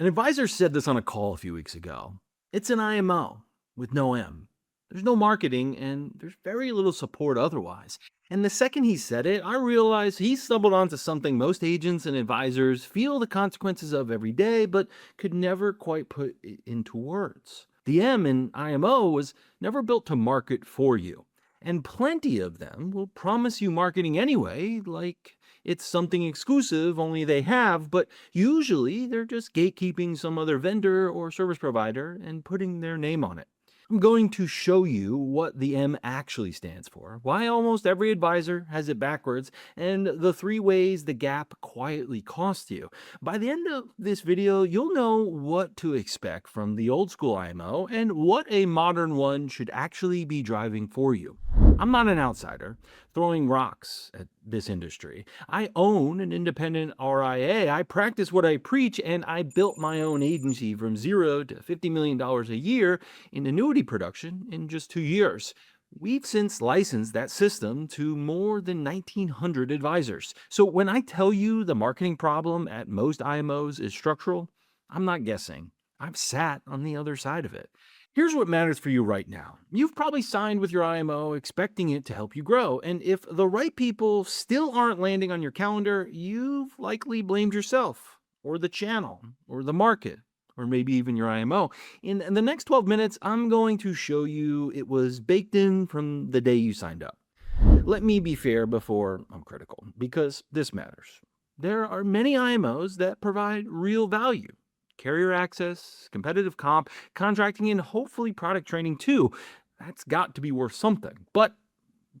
An advisor said this on a call a few weeks ago. It's an IMO with no M. There's no marketing and there's very little support otherwise. And the second he said it, I realized he stumbled onto something most agents and advisors feel the consequences of every day, but could never quite put it into words. The M in IMO was never built to market for you. And plenty of them will promise you marketing anyway, like it's something exclusive only they have, but usually they're just gatekeeping some other vendor or service provider and putting their name on it. I'm going to show you what the M actually stands for, why almost every advisor has it backwards, and the 3 ways the gap quietly costs you. By the end of this video, you'll know what to expect from the old school IMO and what a modern one should actually be driving for you. I'm not an outsider throwing rocks at this industry. I own an independent RIA. I practice what I preach, and I built my own agency from zero to $50 million a year in annuity production in just 2 years. We've since licensed that system to more than 1,900 advisors. So when I tell you the marketing problem at most IMOs is structural, I'm not guessing. I've sat on the other side of it. Here's what matters for you right now. You've probably signed with your IMO expecting it to help you grow. And if the right people still aren't landing on your calendar, you've likely blamed yourself, or the channel, or the market, or maybe even your IMO. In the next 12 minutes, I'm going to show you it was baked in from the day you signed up. Let me be fair before I'm critical, because this matters. There are many IMOs that provide real value. Carrier access, competitive comp, contracting, and hopefully product training too. That's got to be worth something. But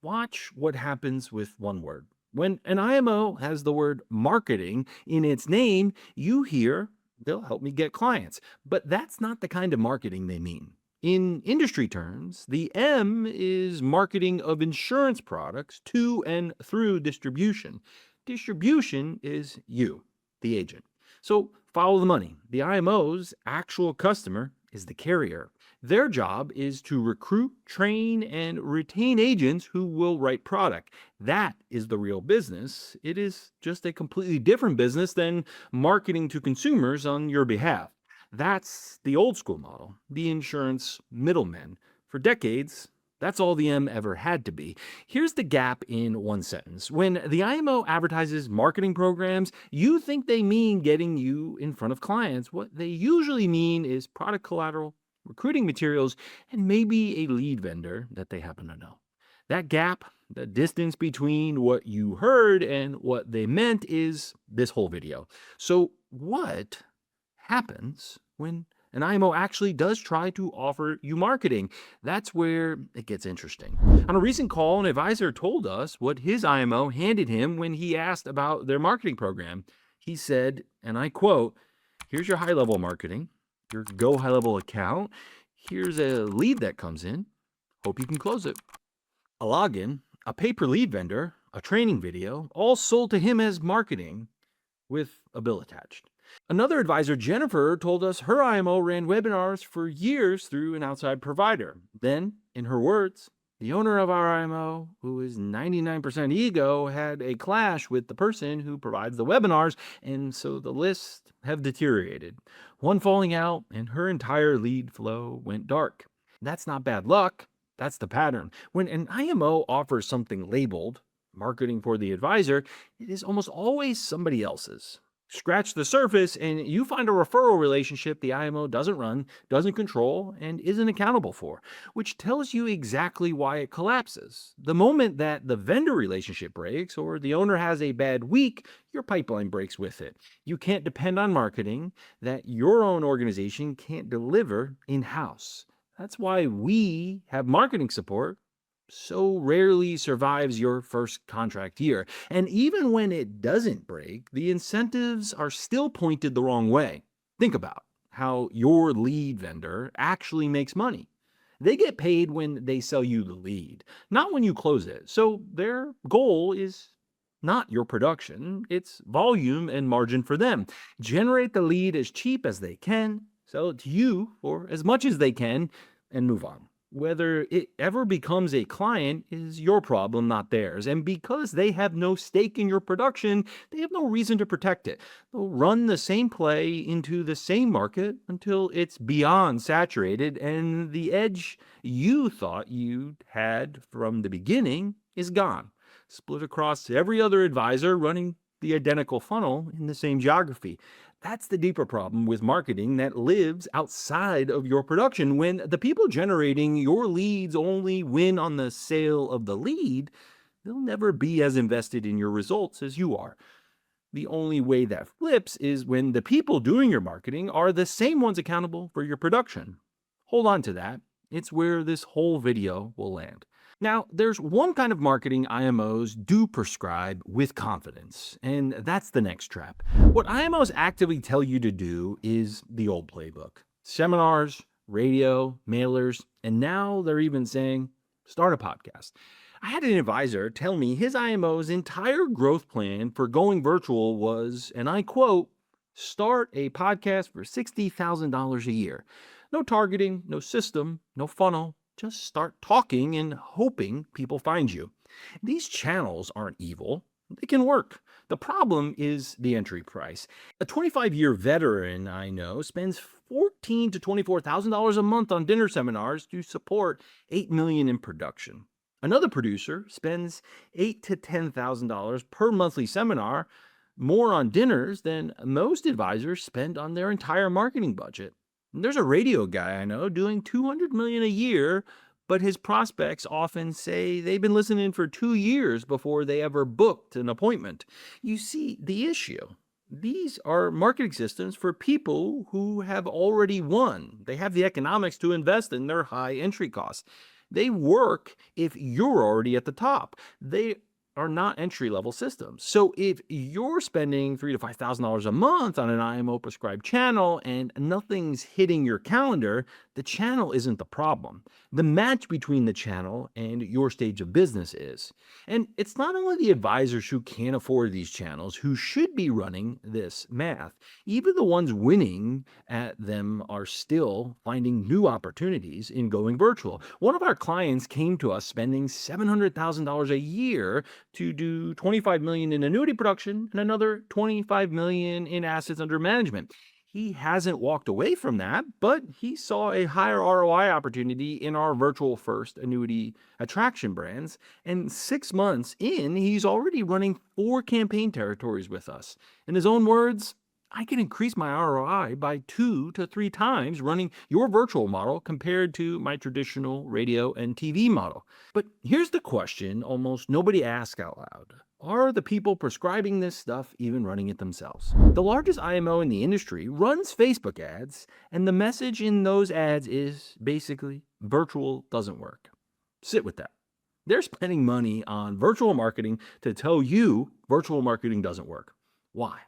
watch what happens with one word. When an IMO has the word marketing in its name, you hear, they'll help me get clients. But that's not the kind of marketing they mean. In industry terms, the M is marketing of insurance products to and through distribution. Distribution is you, the agent. So follow the money. The IMO's actual customer is the carrier. Their job is to recruit, train, and retain agents who will write product. That is the real business. It is just a completely different business than marketing to consumers on your behalf. That's the old school model, the insurance middlemen. For decades, that's all the M ever had to be. Here's the gap in one sentence. When the IMO advertises marketing programs, you think they mean getting you in front of clients. What they usually mean is product collateral, recruiting materials, and maybe a lead vendor that they happen to know. That gap, the distance between what you heard and what they meant, is this whole video. So what happens when an IMO actually does try to offer you marketing? That's where it gets interesting. On a recent call, an advisor told us what his IMO handed him when he asked about their marketing program. He said, and I quote, "Here's your high-level marketing, your Go high-level account. Here's a lead that comes in. Hope you can close it." A login, a pay-per-lead vendor, a training video, all sold to him as marketing with a bill attached. Another advisor, Jennifer, told us her IMO ran webinars for years through an outside provider. Then, in her words, the owner of our IMO, who is 99% ego, had a clash with the person who provides the webinars, and so the lists have deteriorated. One falling out, and her entire lead flow went dark. That's not bad luck. That's the pattern. When an IMO offers something labeled marketing for the advisor, it is almost always somebody else's. Scratch the surface and you find a referral relationship the IMO doesn't run, doesn't control, and isn't accountable for, which tells you exactly why it collapses. The moment that the vendor relationship breaks or the owner has a bad week, your pipeline breaks with it. You can't depend on marketing that your own organization can't deliver in-house. That's why we have marketing support so rarely survives your first contract year. And even when it doesn't break, the incentives are still pointed the wrong way. Think about how your lead vendor actually makes money. They get paid when they sell you the lead, not when you close it. So their goal is not your production, it's volume and margin for them. Generate the lead as cheap as they can, sell it to you for as much as they can, and move on. Whether it ever becomes a client is your problem, not theirs. And because they have no stake in your production, they have no reason to protect it. They'll run the same play into the same market until it's beyond saturated and the edge you thought you had from the beginning is gone, split across every other advisor running the identical funnel in the same geography. That's the deeper problem with marketing that lives outside of your production. When the people generating your leads only win on the sale of the lead, they'll never be as invested in your results as you are. The only way that flips is when the people doing your marketing are the same ones accountable for your production. Hold on to that. It's where this whole video will land. Now, there's one kind of marketing IMOs do prescribe with confidence, and that's the next trap. What IMOs actively tell you to do is the old playbook: seminars, radio, mailers, and now they're even saying, start a podcast. I had an advisor tell me his IMO's entire growth plan for going virtual was, and I quote, start a podcast for $60,000 a year. No targeting, no system, no funnel. Just start talking and hoping people find you. These channels aren't evil. They can work. The problem is the entry price. A 25-year veteran I know spends $14,000 to $24,000 a month on dinner seminars to support $8 million in production. Another producer spends $8,000 to $10,000 per monthly seminar, more on dinners than most advisors spend on their entire marketing budget. And there's a radio guy I know doing $200 million a year, but his prospects often say they've been listening for 2 years before they ever booked an appointment. You see the issue. These are marketing systems for people who have already won. They have the economics to invest in their high entry costs. They work if you're already at the top. They are not entry-level systems. So if you're spending $3,000 to $5,000 a month on an IMO prescribed channel and nothing's hitting your calendar, the channel isn't the problem. The match between the channel and your stage of business is. And it's not only the advisors who can't afford these channels who should be running this math. Even the ones winning at them are still finding new opportunities in going virtual. One of our clients came to us spending $700,000 a year to do $25 million in annuity production and another $25 million in assets under management. He hasn't walked away from that, but he saw a higher ROI opportunity in our virtual first annuity attraction brands. And 6 months in, he's already running 4 campaign territories with us. In his own words, I can increase my ROI by 2 to 3 times running your virtual model compared to my traditional radio and TV model. But here's the question almost nobody asks out loud. Are the people prescribing this stuff even running it themselves? The largest IMO in the industry runs Facebook ads, and the message in those ads is basically virtual doesn't work. Sit with that. They're spending money on virtual marketing to tell you virtual marketing doesn't work. Why?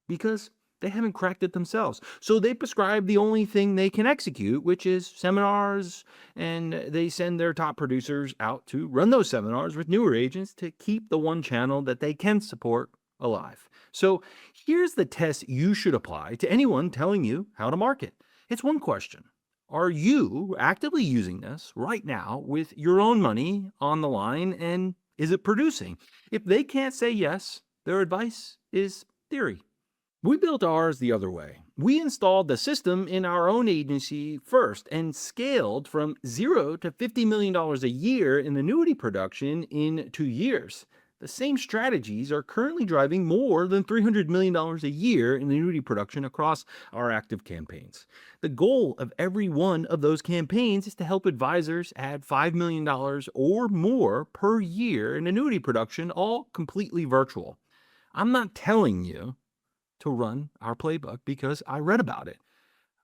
Because they haven't cracked it themselves. So they prescribe the only thing they can execute, which is seminars, and they send their top producers out to run those seminars with newer agents to keep the one channel that they can support alive. So here's the test you should apply to anyone telling you how to market. It's one question. Are you actively using this right now with your own money on the line, and is it producing? If they can't say yes, their advice is theory. We built ours the other way. We installed the system in our own agency first and scaled from $0 to $50 million a year in annuity production in 2 years. The same strategies are currently driving more than $300 million a year in annuity production across our active campaigns. The goal of every one of those campaigns is to help advisors add $5 million or more per year in annuity production, all completely virtual. I'm not telling you to run our playbook because I read about it.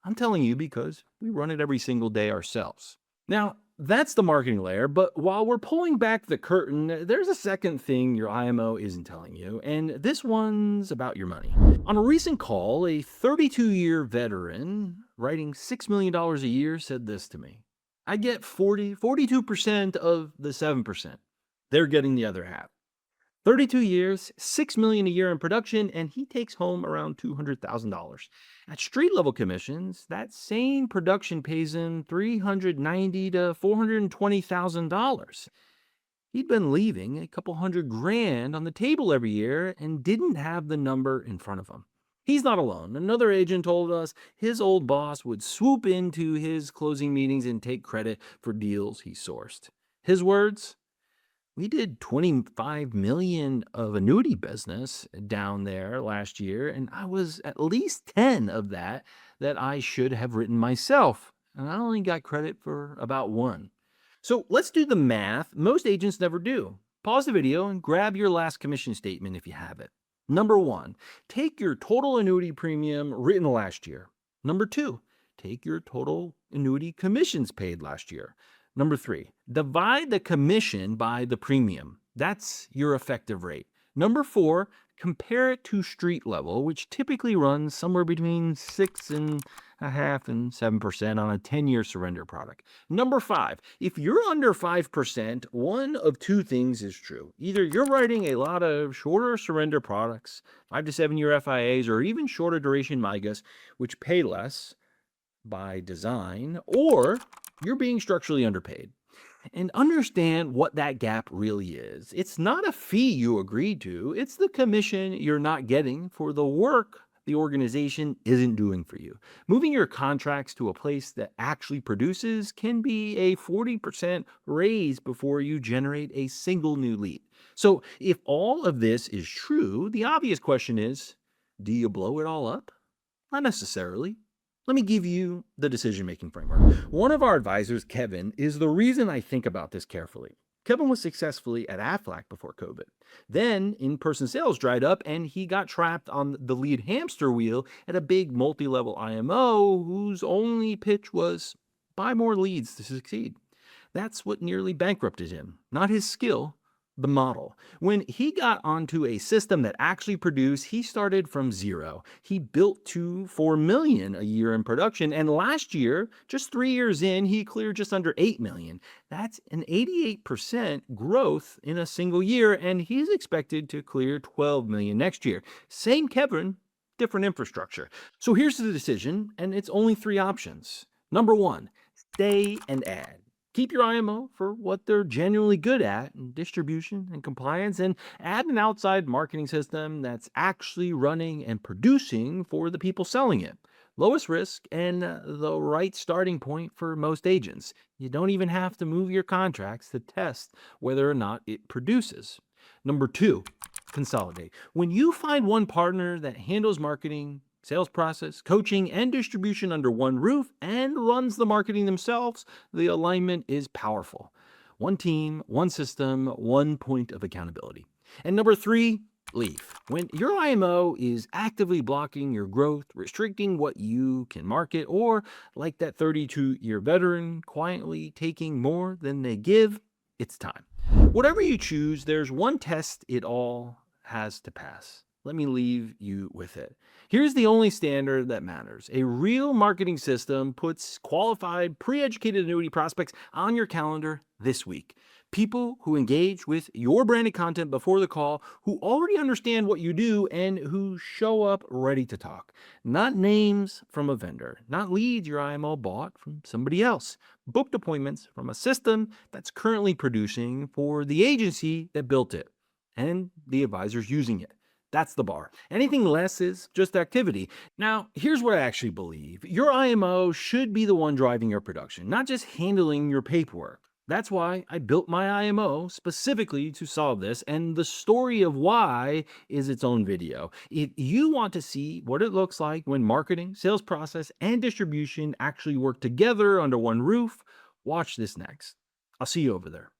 I'm telling you because we run it every single day ourselves. Now, that's the marketing layer, but while we're pulling back the curtain, there's a second thing your IMO isn't telling you, and this one's about your money. On a recent call, a 32-year veteran writing $6 million a year said this to me: I get 42% of the 7%. They're getting the other half. 32 years, 6 million a year in production, and he takes home around $200,000. At street level commissions, that same production pays him 390 to $420,000. He'd been leaving a couple hundred grand on the table every year and didn't have the number in front of him. He's not alone. Another agent told us his old boss would swoop into his closing meetings and take credit for deals he sourced. His words: "We did 25 million of annuity business down there last year, and I was at least 10 of that I should have written myself, and I only got credit for about one." So let's do the math most agents never do. Pause the video and grab your last commission statement if you have it. Number one, take your total annuity premium written last year. Number two, take your total annuity commissions paid last year. Number three, divide the commission by the premium. That's your effective rate. Number four, compare it to street level, which typically runs somewhere between 6.5% and 7% on a 10-year surrender product. Number five, if you're under 5%, one of two things is true. Either you're writing a lot of shorter surrender products, 5 to 7 year FIAs, or even shorter duration MIGAs, which pay less by design, or you're being structurally underpaid. And understand what that gap really is. It's not a fee you agreed to, it's the commission you're not getting for the work the organization isn't doing for you. Moving your contracts to a place that actually produces can be a 40% raise before you generate a single new lead. So, if all of this is true, the obvious question is, do you blow it all up? Not necessarily. Let me give you the decision making framework. One of our advisors, Kevin, is the reason I think about this carefully. Kevin was successfully at Aflac before COVID. Then in person sales dried up and he got trapped on the lead hamster wheel at a big multi level IMO whose only pitch was buy more leads to succeed. That's what nearly bankrupted him, not his skill, the model. When he got onto a system that actually produced, he started from zero. He built to 4 million a year in production, and last year, just 3 years in, he cleared just under 8 million. That's an 88% growth in a single year, and he's expected to clear 12 million next year. Same Kevin, different infrastructure. So here's the decision, and it's only three options. Number one, stay and add. Keep your IMO for what they're genuinely good at in distribution and compliance, and add an outside marketing system that's actually running and producing for the people selling it. Lowest risk and the right starting point for most agents. You don't even have to move your contracts to test whether or not it produces. Number two, consolidate. When you find one partner that handles marketing, sales process, coaching, and distribution under one roof and runs the marketing themselves, the alignment is powerful. One team, one system, one point of accountability. And number three, leave. When your IMO is actively blocking your growth, restricting what you can market, or like that 32-year veteran, quietly taking more than they give, it's time. Whatever you choose, there's one test it all has to pass. Let me leave you with it. Here's the only standard that matters. A real marketing system puts qualified, pre-educated annuity prospects on your calendar this week. People who engage with your branded content before the call, who already understand what you do, and who show up ready to talk. Not names from a vendor, not leads your IMO bought from somebody else. Booked appointments from a system that's currently producing for the agency that built it and the advisors using it. That's the bar. Anything less is just activity. Now, here's what I actually believe. Your IMO should be the one driving your production, not just handling your paperwork. That's why I built my IMO specifically to solve this, and the story of why is its own video. If you want to see what it looks like when marketing, sales process, and distribution actually work together under one roof, watch this next. I'll see you over there.